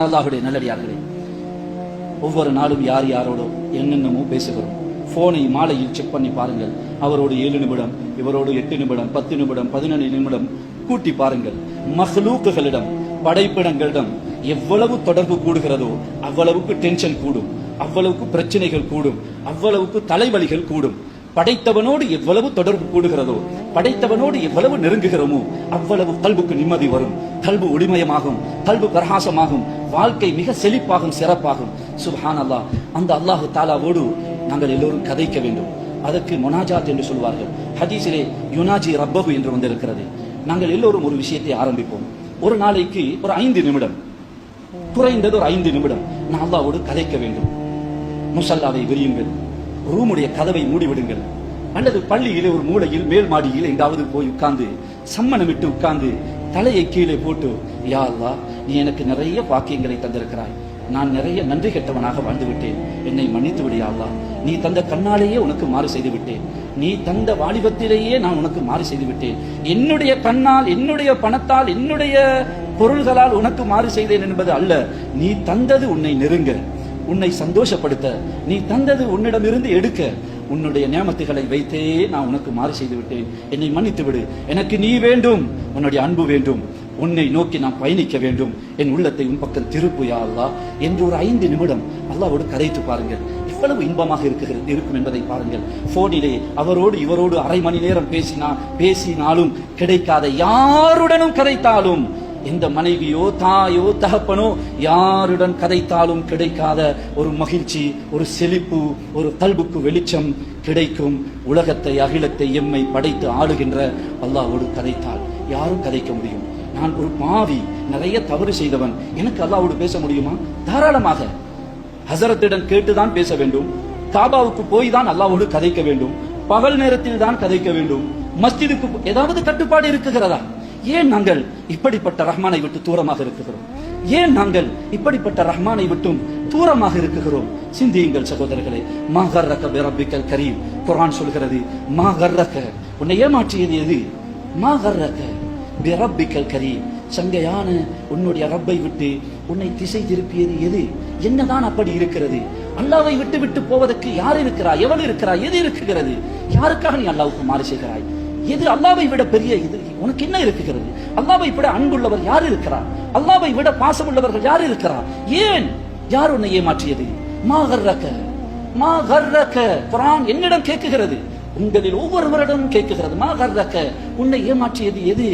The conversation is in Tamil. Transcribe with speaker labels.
Speaker 1: அல்லாஹ்வுடைய நல்லடியார்களே, ஒவ்வொரு நாளும் யார் யாரோட என்னென்னமோ பேசுகிறோம். போனை மாலையில் செக் பண்ணி பாருங்கள். அவரோடு 7 நிமிடம், இவரோடு 8 நிமிடம், 10 நிமிடம், 15 நிமிடம் கூட்டி பாருங்கள். மஹ்லூக்குகளிடம், படைப்பிடங்களிடம் எவ்வளவு தொடர்பு கூடுகிறதோ அவ்வளவுக்கு டென்ஷன் கூடும், அவ்வளவுக்கு பிரச்சனைகள் கூடும், அவ்வளவுக்கு தலைவலிகள் கூடும். படைத்தவனோடு எவ்வளவு தொடர்பு கூடுகிறதோ, படைத்தவனோடு எவ்வளவு நெருங்குகிறோமோ அவ்வளவு கல்புக்கு நிம்மதி வரும், கல்பு ஒளிமயமாகும், கல்பு பிரகாசமாகும், வாழ்க்கை மிக செழிப்பாகும், சிறப்பாகும். சுப்ஹானல்லாஹ். அந்த அல்லாஹு தாலாவோடு நாங்கள் எல்லோரும் கதைக்க வேண்டும். அதற்கு முனாஜாத் என்று சொல்வார்கள். ஹதீஸிலே யுனாஜி ரப்பஹு என்று வந்திருக்கிறது. நாங்கள் எல்லோரும் ஒரு விஷயத்தை ஆரம்பிப்போம். ஒரு நாளைக்கு ஒரு 5 நிமிடம், குறைந்தது ஒரு 5 நிமிடம் நான் அல்லாஹ்வோடு கதைக்க வேண்டும். முசல்லாவை விரியுங்கள், ரூமுடைய கதவை மூடிவிடுங்கள், அல்லது பள்ளியிலே ஒரு மூலையில் மேல் மாடியில் எங்காவது போய் உட்கார்ந்து சம்மணமிட்டு உட்கார்ந்து தலையை கீழே போட்டு, யா அல்லாஹ், நீ எனக்கு நிறைய பாக்கியங்களை தந்திருக்கிறாய், நான் நிறைய நன்றி கெட்டவனாக வாழ்ந்து விட்டேன், என்னை மன்னித்து விடு யா அல்லாஹ். நீ தந்த கண்ணாலேயே உனக்கு மாறு செய்து விட்டேன், நீ தந்த வாலிபத்திலேயே நான் உனக்கு மாறு செய்து விட்டேன், என்னுடைய கண்ணால், என்னுடைய பணத்தால், என்னுடைய பொருள்களால் உனக்கு மாறு செய்தேன் என்பது அல்ல, நீ தந்தது உன்னை நெருங்க, உன்னை சந்தோஷப்படுத்த, நீ தந்தது உன்னிடமிருந்து எடுக்க, உன்னுடைய நியமத்துகளை வைத்தே நான் உனக்கு மாறு செய்து விட்டேன், என்னை மன்னித்து விடு, எனக்கு நீ வேண்டும், உன்னுடைய அன்பு வேண்டும், உன்னை நோக்கி நான் பயணிக்க வேண்டும், என் உள்ளத்தை உன் பக்கம் திருப்பு யா அல்லாஹ் என்று ஒரு 5 நிமிடம் அல்லாஹ்வோடு கதைத்து பாருங்கள். எவ்வளவு இன்பமாக இருக்கும் என்பதை பாருங்கள். போனிலே அவரோடு இவரோடு அரை மணி நேரம் பேசினாலும் கிடைக்காத, யாருடனும் கதைத்தாலும், எந்த மனைவியோ தாயோ தகப்பனோ யாருடன் கதைத்தாலும் கிடைக்காத ஒரு மகிழ்ச்சி, ஒரு செழிப்பு, ஒரு கல்புக்கு வெளிச்சம் கிடைக்கும். உலகத்தை, அகிலத்தை, எம்மை படைத்து ஆளுகின்ற அல்லாஹ்வோடு கதைத்தால் யாரும் கதைக்க முடியும். நான் ஒரு பாவி, நிறைய தவறு செய்தவன், எனக்கு அல்லாஹ்வோடு பேச முடியுமா? தாராளமாக. ஹஸரத்திடம் கேட்டுதான் பேச வேண்டும், காபாவுக்கு போய் தான் அல்லாஹ்வோடு கதைக்க வேண்டும், பகல் நேரத்தில் தான் கதைக்க வேண்டும், மஸ்ஜிதுக்கு ஏதாவது கட்டுப்பாடு இருக்குகிறதா? ஏன் நாங்கள் இப்படிப்பட்ட ரஹ்மானை விட்டு தூரமாக இருக்குகிறோம்? ஏன் நாங்கள் இப்படிப்பட்ட ரஹ்மானை விட்டும் தூரமாக இருக்குகிறோம்? சிந்தியுங்கள் சகோதரர்களே. மா கர்ரக பிரப்பிக்கல் கரீம். குர்ஆன் சொல்கிறது, மா கர்ரக, உன்னை ஏமாற்றியது எது? மா கர்ரக பிரப்பிக்கல் கரீம், சங்கையான உன்னுடைய ரப்பை விட்டு உன்னை திசை திருப்பியது எது? என்னதான் அப்படி இருக்கிறது? அல்லாஹ்வை விட்டு விட்டு போவதற்கு யார் இருக்கிறாய்? எவள் இருக்கிறாய்? எது இருக்குகிறது? யாருக்காக நீ அல்லாஹ்வுக்கு மாறு செய்கிறாய்? எது அல்லாஹ்வை விட பெரிய இது? உனக்கு என்ன இருக்குகிறது? அல்லாஹ்வை விட அன்புள்ளவர் யார் இருக்கிறார்? அல்லாஹ்வை விட பாசமுள்ளவர்கள் யார் இருக்கிறார்? ஏன்? யார் உன்னை ஏமாற்றியது? மா கர்ரக, மா கர்ரக. குர்ஆன் என்னிடம் கேட்குகிறது, உங்களில் ஒவ்வொருவரிடம் கேட்குகிறது. மா கர்ரக, உன்னை ஏமாற்றியது எது?